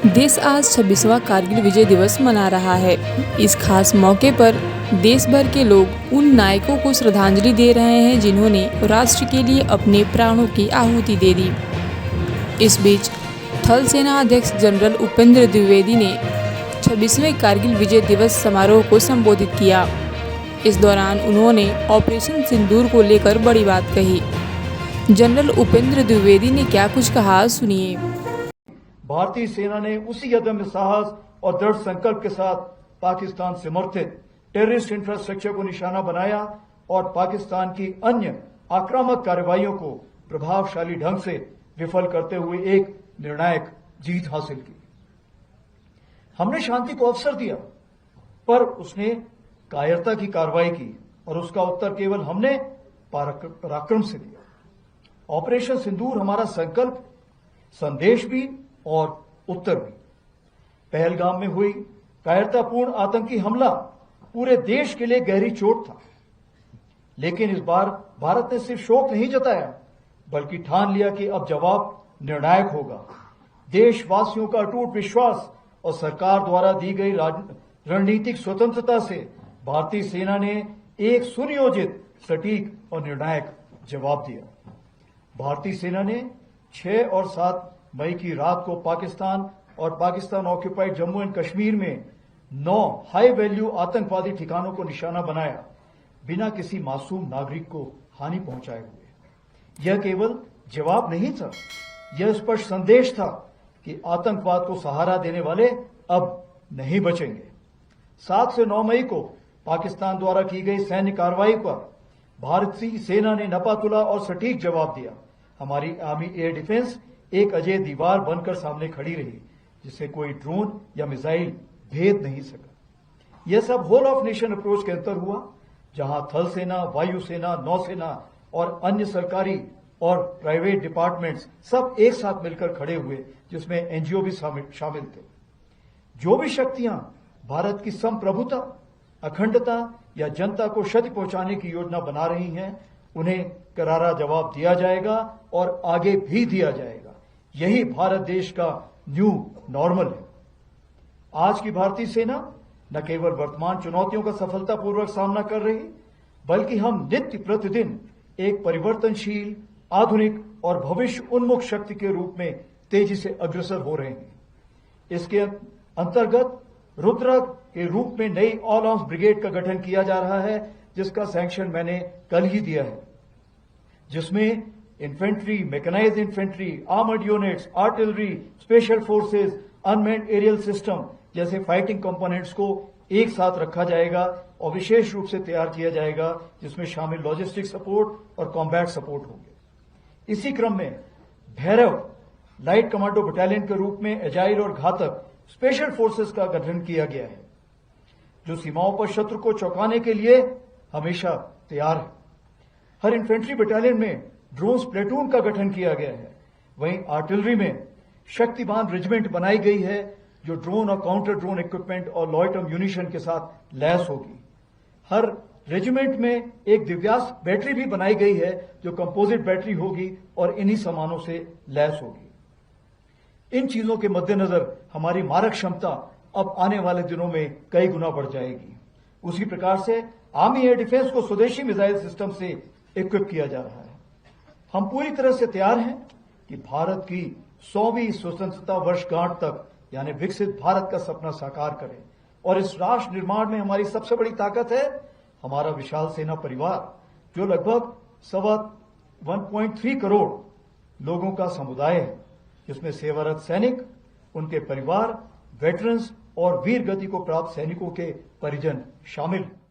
देश आज 26वां कारगिल विजय दिवस मना रहा है। इस खास मौके पर देश भर के लोग उन नायकों को श्रद्धांजलि दे रहे हैं जिन्होंने राष्ट्र के लिए अपने प्राणों की आहुति दे दी। इस बीच थल सेना अध्यक्ष जनरल उपेंद्र द्विवेदी ने 26वें कारगिल विजय दिवस समारोह को संबोधित किया। इस दौरान उन्होंने ऑपरेशन सिंदूर को लेकर बड़ी बात कही। जनरल उपेंद्र द्विवेदी ने क्या कुछ कहा, सुनिए। भारतीय सेना ने उसी अदम्य साहस और दृढ़ संकल्प के साथ पाकिस्तान समर्थित टेररिस्ट इंफ्रास्ट्रक्चर को निशाना बनाया और पाकिस्तान की अन्य आक्रामक कार्रवाइयों को प्रभावशाली ढंग से विफल करते हुए एक निर्णायक जीत हासिल की। हमने शांति को अवसर दिया, पर उसने कायरता की कार्रवाई की और उसका उत्तर केवल हमने पराक्रम से दिया। ऑपरेशन सिंदूर हमारा संकल्प, संदेश भी और उत्तर भी। पहलगाम में हुई कायरतापूर्ण आतंकी हमला पूरे देश के लिए गहरी चोट था, लेकिन इस बार भारत ने सिर्फ शोक नहीं जताया, बल्कि ठान लिया कि अब जवाब निर्णायक होगा। देशवासियों का अटूट विश्वास और सरकार द्वारा दी गई रणनीतिक स्वतंत्रता से भारतीय सेना ने एक सुनियोजित, सटीक और निर्णायक जवाब दिया। भारतीय सेना ने 6 और 7 मई की रात को पाकिस्तान और पाकिस्तान ऑक्यूपाइड जम्मू एंड कश्मीर में 9 हाई वैल्यू आतंकवादी ठिकानों को निशाना बनाया, बिना किसी मासूम नागरिक को हानि पहुंचाए हुए। यह केवल जवाब नहीं था, यह स्पष्ट संदेश था कि आतंकवाद को सहारा देने वाले अब नहीं बचेंगे। 7 से 9 मई को पाकिस्तान द्वारा की गई सैन्य कार्रवाई पर भारतीय सेना ने नपातुला और सटीक जवाब दिया। हमारी आर्मी एयर डिफेंस एक अजय दीवार बनकर सामने खड़ी रही, जिसे कोई ड्रोन या मिसाइल भेद नहीं सका। यह सब होल ऑफ नेशन अप्रोच के अंतर हुआ, जहां थल सेना, वायु सेना, नौसेना और अन्य सरकारी और प्राइवेट डिपार्टमेंट्स सब एक साथ मिलकर खड़े हुए, जिसमें एनजीओ भी शामिल थे। जो भी शक्तियां भारत की संप्रभुता, अखंडता या जनता को क्षति पहुंचाने की योजना बना रही हैं, उन्हें करारा जवाब दिया जाएगा और आगे भी दिया जाएगा। यही भारत देश का न्यू नॉर्मल है। आज की भारतीय सेना न केवल वर्तमान चुनौतियों का सफलतापूर्वक सामना कर रही, बल्कि हम नित्य प्रतिदिन एक परिवर्तनशील, आधुनिक और भविष्य उन्मुख शक्ति के रूप में तेजी से अग्रसर हो रहे हैं। इसके अंतर्गत रुद्र के रूप में नई ऑल आर्म्स ब्रिगेड का गठन किया जा रहा है, जिसका सैंक्शन मैंने कल ही दिया है, जिसमें infantry, mechanised infantry, armoured units, artillery, special forces, unmanned aerial system जैसे फाइटिंग कंपोनेंट्स को एक साथ रखा जाएगा और विशेष रूप से तैयार किया जाएगा, जिसमें शामिल लॉजिस्टिक सपोर्ट और कॉम्बैट सपोर्ट होंगे। इसी क्रम में भैरव लाइट कमांडो बटालियन के रूप में एजाइल और घातक स्पेशल फोर्सेस का गठन किया गया है, जो सीमाओं पर शत्रु को चौंकाने के लिए हमेशा तैयार है। हर इन्फेंट्री बटालियन में ड्रोन प्लेटून का गठन किया गया है। वहीं आर्टिलरी में शक्तिमान रेजिमेंट बनाई गई है, जो ड्रोन और काउंटर ड्रोन इक्विपमेंट और लॉयटर म्यूनिशन के साथ लैस होगी। हर रेजिमेंट में एक दिव्यास्त्र बैटरी भी बनाई गई है, जो कंपोजिट बैटरी होगी और इन्हीं सामानों से लैस होगी। इन चीजों के मद्देनजर हमारी मारक क्षमता अब आने वाले दिनों में कई गुना बढ़ जाएगी। उसी प्रकार से आर्मी एयर डिफेंस को स्वदेशी मिसाइल सिस्टम से इक्विप किया जा रहा है। हम पूरी तरह से तैयार हैं कि भारत की 100वीं स्वतंत्रता वर्षगांठ तक, यानी विकसित भारत का सपना साकार करें। और इस राष्ट्र निर्माण में हमारी सबसे बड़ी ताकत है हमारा विशाल सेना परिवार, जो लगभग 1.3 करोड़ लोगों का समुदाय है, जिसमें सेवारत सैनिक, उनके परिवार, वेटरन्स और वीर गति को प्राप्त सैनिकों के परिजन शामिल हैं।